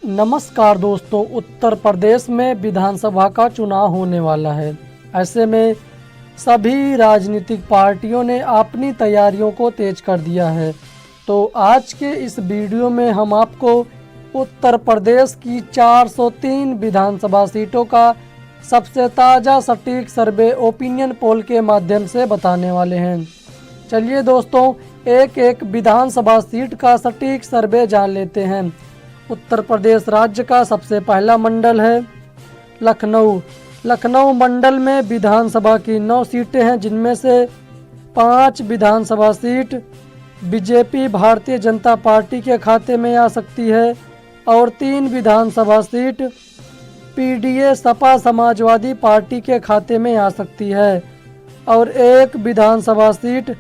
नमस्कार दोस्तों, उत्तर प्रदेश में विधानसभा का चुनाव होने वाला है। ऐसे में सभी राजनीतिक पार्टियों ने अपनी तैयारियों को तेज कर दिया है। तो आज के इस वीडियो में हम आपको उत्तर प्रदेश की 403 विधानसभा सीटों का सबसे ताज़ा सटीक सर्वे ओपिनियन पोल के माध्यम से बताने वाले हैं। चलिए दोस्तों, एक एक विधानसभा सीट का सटीक सर्वे जान लेते हैं। उत्तर प्रदेश राज्य का सबसे पहला मंडल है लखनऊ। लखनऊ मंडल में विधानसभा की 9 सीटें हैं, जिनमें से 5 विधानसभा seat BJP Bharatiya Janata party के खाते में आ सकती है और 3 विधानसभा seat PDA Sapa Samajwadi party के खाते में आ सकती है और 1 विधानसभा सीट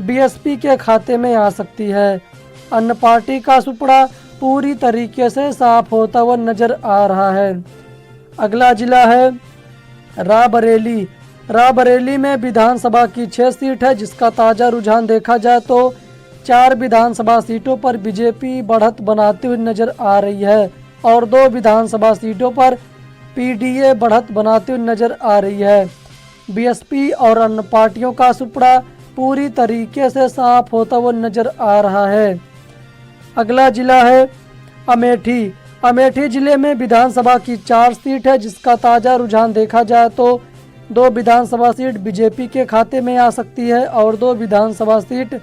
बीएसपी के खाते में आ सकती है। अन्य पार्टी का सुपड़ा पूरी तरीके से साफ होता हुआ नजर आ रहा है। अगला जिला है रायबरेली। रायबरेली में विधानसभा की 6 सीट है, जिसका ताज़ा रुझान देखा जाए तो 4 विधानसभा सीटों पर बीजेपी बढ़त बनाती हुई नजर आ रही है और 2 विधानसभा सीटों पर पीडीए बढ़त बनाती हुई नजर आ रही है। बीएसपी और अन्य पार्टियों का सुपड़ा पूरी तरीके से साफ होता हुआ नजर आ रहा है। अगला जिला है अमेठी। अमेठी जिले में विधानसभा की 4 सीट है, जिसका ताज़ा रुझान देखा जाए तो 2 विधानसभा सीट बीजेपी के खाते में आ सकती है और 2 विधानसभा seat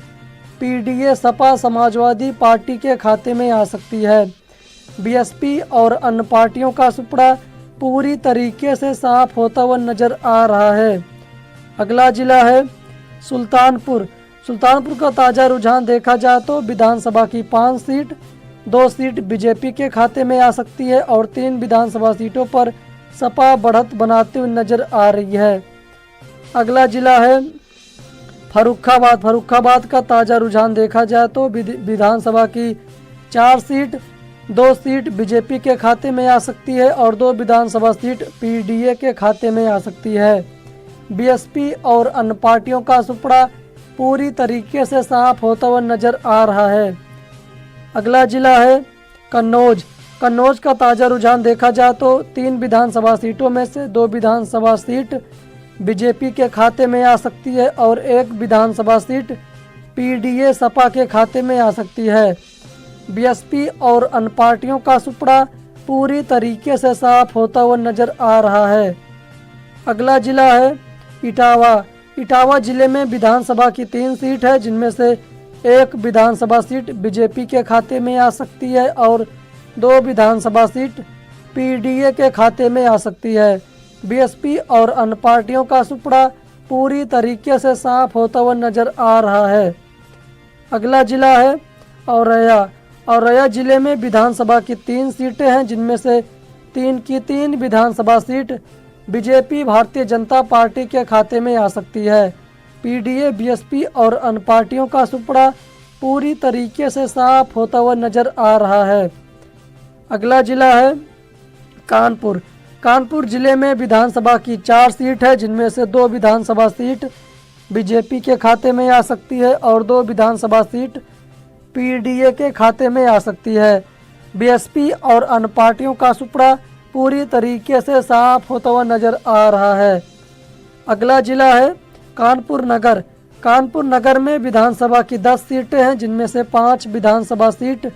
PDA Sapa Samajwadi party के खाते में आ सकती है। बीएसपी और अन्य पार्टियों का सुपड़ा पूरी तरीके से साफ होता हुआ नजर आ रहा है। अगला जिला है सुल्तानपुर। सुल्तानपुर का ताज़ा रुझान देखा जाए तो विधानसभा की 5 सीट, 2 सीट बीजेपी के खाते में आ सकती है और 3 विधानसभा सीटों पर सपा बढ़त बनाते हुए नजर आ रही है। अगला जिला है फर्रुखाबाद। फर्रुखाबाद का ताज़ा रुझान देखा जाए तो विधानसभा की 4 सीट, 2 सीट बीजेपी के खाते में आ सकती है और 2 विधानसभा सीट पीडीए के खाते में आ सकती है। बीएसपी और अन्य पार्टियों का सुपड़ा पूरी तरीके से साफ होता हुआ नजर आ रहा है। अगला जिला है कन्नौज। कन्नौज का ताज़ा रुझान देखा जाए तो 3 विधानसभा सीटों में से 2 विधानसभा सीट बीजेपी के खाते में आ सकती है और 1 विधानसभा सीट पीडीए सपा के खाते में आ सकती है। बीएसपी और अन्य पार्टियों का सुपड़ा पूरी तरीके से साफ होता हुआ नजर आ रहा है। अगला जिला है इटावा। इटावा जिले में विधानसभा की 3 सीट है, जिनमें से 1 विधानसभा सीट बीजेपी के खाते में आ सकती है और 2 विधानसभा सीट पीडीए के खाते में आ सकती है। बीएसपी और अन्य पार्टियों का सुपड़ा पूरी तरीके से साफ होता हुआ नजर आ रहा है। अगला जिला है औरैया। औरैया जिले में विधानसभा की 3 सीटें हैं, जिनमें से 3 की 3 विधानसभा seat BJP Bharatiya Janata party के खाते में आ सकती है। पीडीए, बीएसपी और अन्य पार्टियों का सुपड़ा पूरी तरीके से साफ होता हुआ नजर आ रहा है। अगला जिला है कानपुर। कानपुर जिले में विधानसभा की 4 सीट है, जिनमें से 2 विधानसभा सीट बीजेपी के खाते में आ सकती है और 2 विधानसभा सीट पीडीए के खाते में आ सकती है। बीएसपी और अन्य पार्टियों का सुपड़ा पूरी तरीके से साफ होता हुआ नजर आ रहा है। अगला जिला है कानपुर नगर। कानपुर नगर में विधानसभा की 10 सीटें हैं, जिनमें से 5 विधानसभा सीट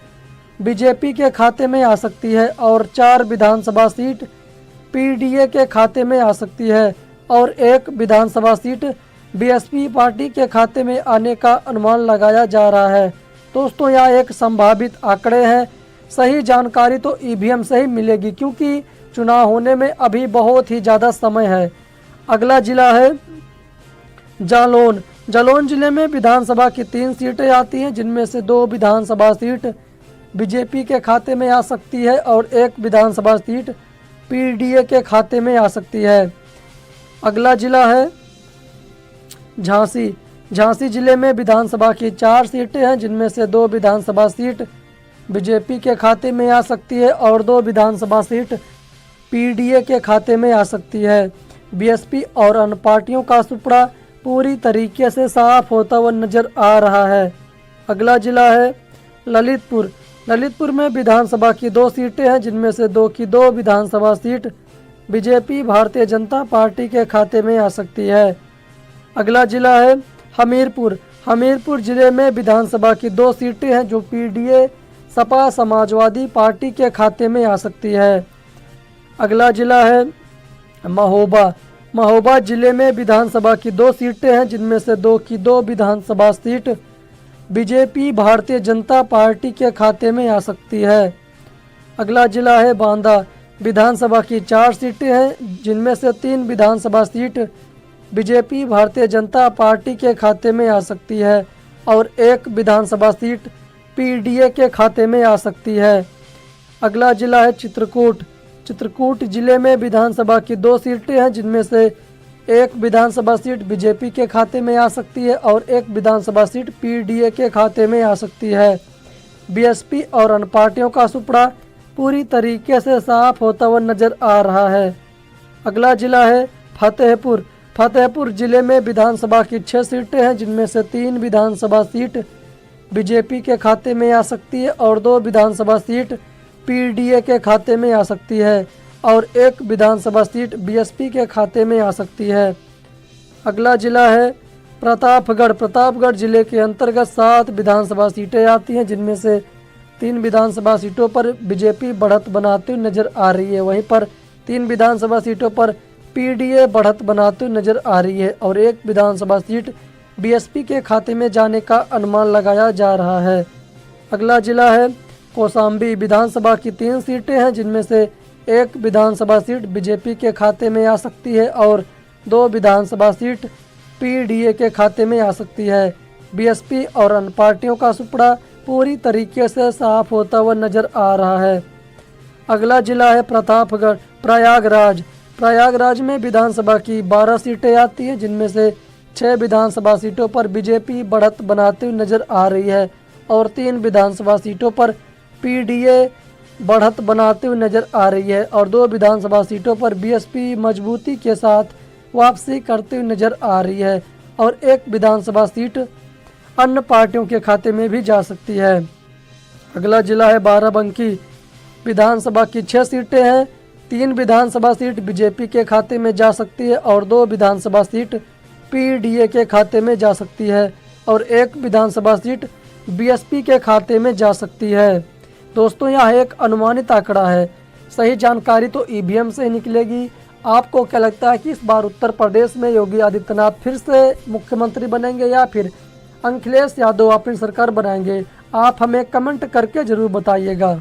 बीजेपी के खाते में आ सकती है और 4 विधानसभा सीट पीडीए के खाते में आ सकती है और 1 विधानसभा सीट बीएसपी पार्टी के खाते में आने का अनुमान लगाया जा रहा है। दोस्तों, यह एक संभावित आंकड़े हैं। सही जानकारी तो ईवीएम से ही मिलेगी, क्योंकि चुनाव होने में अभी बहुत ही ज़्यादा समय है। अगला जिला है जालौन। जालौन जिले में विधानसभा की 3 सीटें आती हैं, जिनमें से 2 विधानसभा सीट बीजेपी के खाते में आ सकती है और 1 विधानसभा सीट पीडीए के खाते में आ सकती है। अगला जिला है झांसी। झांसी जिले में विधानसभा की 4 सीटें हैं, जिनमें से 2 विधानसभा सीट बीजेपी के खाते में आ सकती है और 2 विधानसभा सीट पीडीए के खाते में आ सकती है। बीएसपी और अन्य पार्टियों का सुपड़ा पूरी तरीके से साफ होता हुआ नजर आ रहा है। अगला जिला है ललितपुर। ललितपुर में विधानसभा की 2 सीटें हैं, जिनमें से 2 की 2 विधानसभा seat BJP Bharatiya Janata party के खाते में आ सकती है। अगला जिला है हमीरपुर। हमीरपुर जिले में विधानसभा की 2 सीटें हैं, जो पीडीए सपा समाजवादी पार्टी के खाते में आ सकती है। अगला जिला है महोबा। महोबा जिले में विधानसभा की 2 सीटें हैं, जिनमें से 2 की 2 विधानसभा seat BJP Bharatiya Janata party के खाते में आ सकती है। अगला जिला है बांदा। विधानसभा की 4 सीटें हैं, जिनमें से 3 विधानसभा seat BJP Bharatiya Janata party के खाते में आ सकती है और 1 विधानसभा सीट पीडीए के खाते में आ सकती है। अगला जिला है चित्रकूट। चित्रकूट जिले में विधानसभा की 2 सीटें हैं, जिनमें से 1 विधानसभा सीट बीजेपी के खाते में आ सकती है और 1 विधानसभा सीट पीडीए के खाते में आ सकती है। बीएसपी और अन्य पार्टियों का सुपड़ा पूरी तरीके से साफ होता हुआ नजर आ रहा है। अगला जिला है फतेहपुर। फतेहपुर जिले में विधानसभा की 6 सीटें हैं, जिनमें से 3 विधानसभा सीट बीजेपी के खाते में आ सकती है और 2 विधानसभा सीट पीडीए के खाते में आ सकती है और 1 विधानसभा सीट बीएसपी के खाते में आ सकती है। अगला जिला है प्रतापगढ़। प्रतापगढ़ जिले के अंतर्गत 7 विधानसभा सीटें आती हैं, जिनमें से 3 विधानसभा सीटों पर बीजेपी बढ़त बनाती हुई नजर आ रही है। वहीं पर 3 विधानसभा सीटों पर पीडीए बढ़त बनाती हुई नजर आ रही है और 1 विधानसभा सीट बीएसपी के खाते में जाने का अनुमान लगाया जा रहा है। अगला जिला है कौशाम्बी। विधानसभा की 3 सीटें हैं, जिनमें से 1 विधानसभा सीट बीजेपी के खाते में आ सकती है और 2 विधानसभा सीट पीडीए के खाते में आ सकती है। बीएसपी और अन्य पार्टियों का सुपड़ा पूरी तरीके से साफ होता हुआ नजर आ रहा है। अगला जिला है प्रतापगढ़। प्रयागराज। प्रयागराज में विधानसभा की 12 सीटें आती हैं, जिनमें से 6 विधानसभा सीटों पर बीजेपी बढ़त बनाती हुई नजर आ रही है और 3 विधानसभा सीटों पर पीडीए बढ़त बनाते हुए नजर आ रही है और 2 विधानसभा सीटों पर बीएसपी मजबूती के साथ वापसी करते हुए नजर आ रही है और 1 विधानसभा सीट अन्य पार्टियों के खाते में भी जा सकती है। अगला जिला है बाराबंकी। विधानसभा की 6 सीटें हैं, 3 विधानसभा सीट बीजेपी के खाते में जा सकती है और 2 विधानसभा सीट पीडीए के खाते में जा सकती है और 1 विधानसभा सीट बीएसपी के खाते में जा सकती है। दोस्तों, यह एक अनुमानित आंकड़ा है, सही जानकारी तो ईवीएम से ही निकलेगी। आपको क्या लगता है कि इस बार उत्तर प्रदेश में योगी आदित्यनाथ फिर से मुख्यमंत्री बनेंगे या फिर अखिलेश यादव अपनी सरकार बनाएंगे? आप हमें कमेंट करके जरूर बताइएगा।